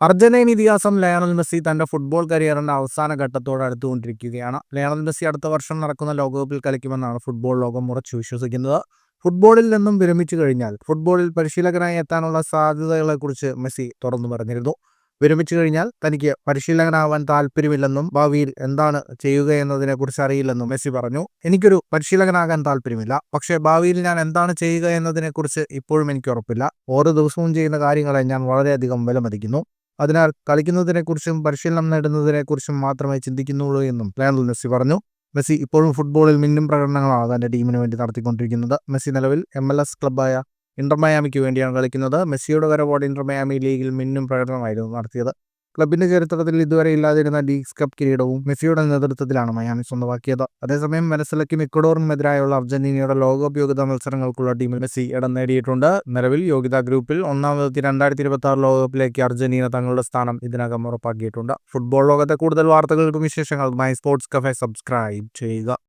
Argentine ഇതിഹാസം Lionel Messi തന്റെ football കരിയറിന്റെ അവസാന ഘട്ടത്തോട് അടുത്തുകൊണ്ടിരിക്കുകയാണ്. ലയണൽ മെസ്സി അടുത്ത വർഷം നടക്കുന്ന ലോകകപ്പിൽ കളിക്കുമെന്നാണ് ഫുട്ബോൾ ലോകം ഉറച്ചു വിശ്വസിക്കുന്നത്. ഫുട്ബോളിൽ നിന്നും വിരമിച്ചു കഴിഞ്ഞാൽ ഫുട്ബോളിൽ പരിശീലകനായി എത്താനുള്ള സാധ്യതകളെക്കുറിച്ച് മെസ്സി തുറന്നു പറഞ്ഞിരുന്നു. വിരമിച്ചു കഴിഞ്ഞാൽ തനിക്ക് പരിശീലകനാവാൻ താല്പര്യമില്ലെന്നും ഭാവിയിൽ എന്താണ് ചെയ്യുക എന്നതിനെക്കുറിച്ച് അറിയില്ലെന്നും മെസ്സി പറഞ്ഞു. എനിക്കൊരു പരിശീലകനാകാൻ താല്പര്യമില്ല, പക്ഷേ ഭാവിയിൽ ഞാൻ എന്താണ് ചെയ്യുക എന്നതിനെക്കുറിച്ച് ഇപ്പോഴും എനിക്ക് ഉറപ്പില്ല. ഓരോ ദിവസവും ചെയ്യുന്ന കാര്യങ്ങളെ ഞാൻ വളരെയധികം വിലമതിക്കുന്നു. അതിനാൽ കളിക്കുന്നതിനെക്കുറിച്ചും പരിശീലനം നേടുന്നതിനെക്കുറിച്ചും മാത്രമേ ചിന്തിക്കുന്നുള്ളൂ എന്നും ലയണൽ മെസ്സി പറഞ്ഞു. മെസ്സി ഇപ്പോഴും ഫുട്ബോളിൽ മിന്നും പ്രകടനങ്ങളാണ് തന്റെ ടീമിന് വേണ്ടി നടത്തിക്കൊണ്ടിരിക്കുന്നത്. മെസ്സി നിലവിൽ MLS ക്ലബ്ബായ ഇന്റർ മയാമിക്ക് വേണ്ടിയാണ് കളിക്കുന്നത്. മെസ്സിയുടെ വരവോടെ ഇന്റർ മയാമി ലീഗിൽ മിന്നും പ്രകടനമായിരുന്നു നടത്തിയത്. ക്ലബിന്റെ ചരിത്രത്തിൽ ഇതുവരെ ഇല്ലാതിരുന്ന ലീഗ്സ് കപ്പ് കിരീടവും മെസ്സിയുടെ നേതൃത്വത്തിലാണ് മയാമി സ്വന്തമാക്കിയത്. അതേസമയം വെനസ്വലയ്ക്കും ഇക്വഡോറിനുമെതിരായുള്ള അർജന്റീനയുടെ ലോകകപ്പ് യോഗ്യതാ മത്സരങ്ങൾക്കുള്ള ടീമിൽ മെസ്സി ഇടം നേടിയിട്ടുണ്ട്. നിലവിൽ യോഗ്യതാ ഗ്രൂപ്പിൽ ഒന്നാമതെത്തി 2026 ലോകകപ്പിലേക്ക് അർജന്റീന തങ്ങളുടെ സ്ഥാനം ഇതിനകം ഉറപ്പാക്കിയിട്ടുണ്ട്. ഫുട്ബോൾ ലോകത്തെ കൂടുതൽ വാർത്തകൾക്കും വിശേഷങ്ങൾക്കുമായി സ്പോർട്സ് കഫേ സബ്സ്ക്രൈബ് ചെയ്യുക.